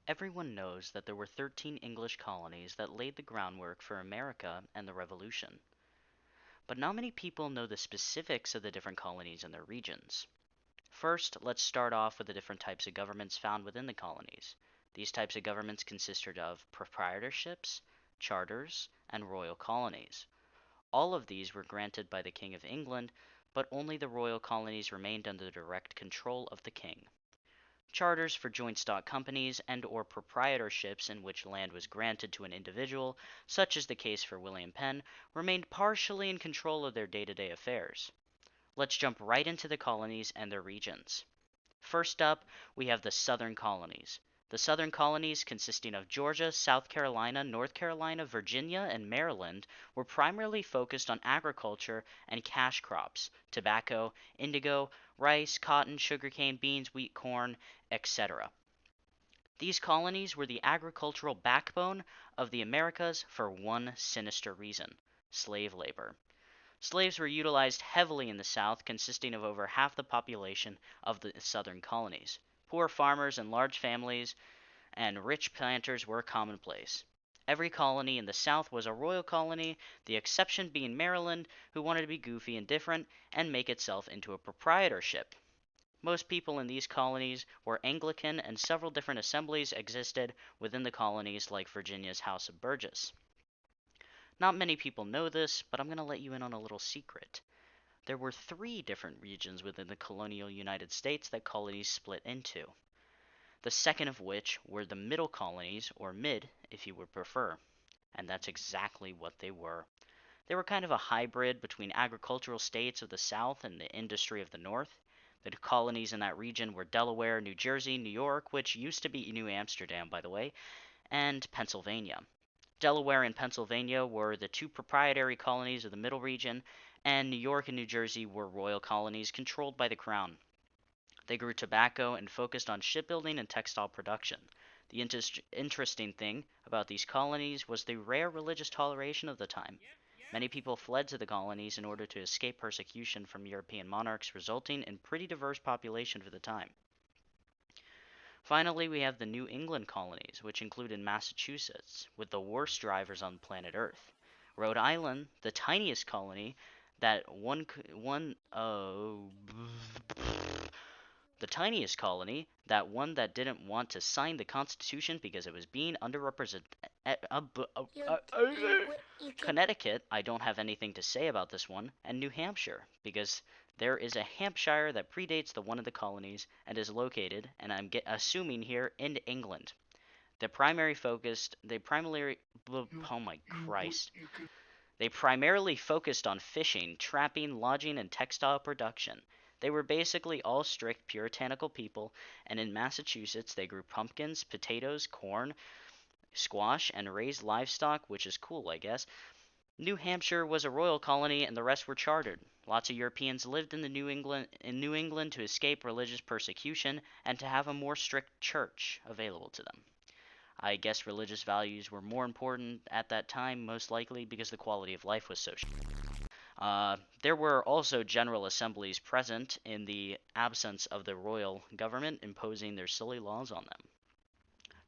Everyone knows that there were 13 English colonies that laid the groundwork for America and the Revolution. But not many people know the specifics of the different colonies and their regions. First, let's start off with the different types of governments found within the colonies. These types of governments consisted of proprietorships, charters, and royal colonies. All of these were granted by the King of England, but only the royal colonies remained under the direct control of the king. Charters for joint stock companies and or proprietorships in which land was granted to an individual, such as the case for William Penn, remained partially in control of their day-to-day affairs. Let's jump right into the colonies and their regions. First up, we have the southern colonies. The southern colonies, consisting of Georgia, South Carolina, North Carolina, Virginia, and Maryland, were primarily focused on agriculture and cash crops, tobacco, indigo, rice, cotton, sugarcane, beans, wheat, corn, etc. These colonies were the agricultural backbone of the Americas for one sinister reason: slave labor. Slaves were utilized heavily in the South, consisting of over half the population of the southern colonies. Poor farmers and large families and rich planters were commonplace. Every colony in the South was a royal colony, the exception being Maryland, who wanted to be goofy and different and make itself into a proprietorship. Most people in these colonies were Anglican, and several different assemblies existed within the colonies, like Virginia's House of Burgess. Not many people know this, but I'm going to let you in on a little secret. There were three different regions within the colonial United States that colonies split into. The second of which were the middle colonies, or mid, if you would prefer. And that's exactly what they were. They were kind of a hybrid between agricultural states of the South and the industry of the North. The colonies in that region were Delaware, New Jersey, New York, which used to be New Amsterdam, by the way, and Pennsylvania. Delaware and Pennsylvania were the two proprietary colonies of the Middle region, and New York and New Jersey were royal colonies controlled by the Crown. They grew tobacco and focused on shipbuilding and textile production. The interesting thing about these colonies was the rare religious toleration of the time. Many people fled to the colonies in order to escape persecution from European monarchs, resulting in pretty diverse population for the time. Finally, we have the New England colonies, which included Massachusetts, with the worst drivers on planet Earth. Rhode Island, the tiniest colony that the tiniest colony, that one that didn't want to sign the Constitution because it was being underrepresented. Connecticut, I don't have anything to say about this one, and New Hampshire, because there is a Hampshire that predates the one of the colonies and is located, and I'm assuming here, in England. Oh my Christ. They primarily focused on fishing, trapping, lodging, and textile production. They were basically all strict puritanical people, and in Massachusetts they grew pumpkins, potatoes, corn, squash, and raised livestock, which is cool, I guess. New Hampshire was a royal colony, and the rest were chartered. Lots of Europeans lived in New England to escape religious persecution and to have a more strict church available to them. I guess religious values were more important at that time, most likely because the quality of life was so. There were also general assemblies present in the absence of the royal government imposing their silly laws on them.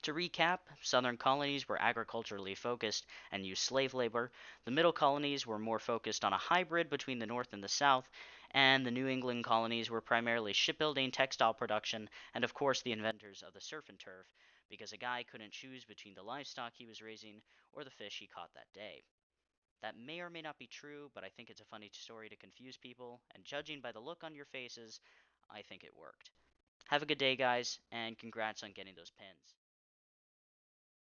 To recap, southern colonies were agriculturally focused and used slave labor. The middle colonies were more focused on a hybrid between the North and the South, and the New England colonies were primarily shipbuilding, textile production, and of course the inventors of the surf and turf, because a guy couldn't choose between the livestock he was raising or the fish he caught that day. That may or may not be true, but I think it's a funny story to confuse people, and judging by the look on your faces, I think it worked. Have a good day, guys, and congrats on getting those pins.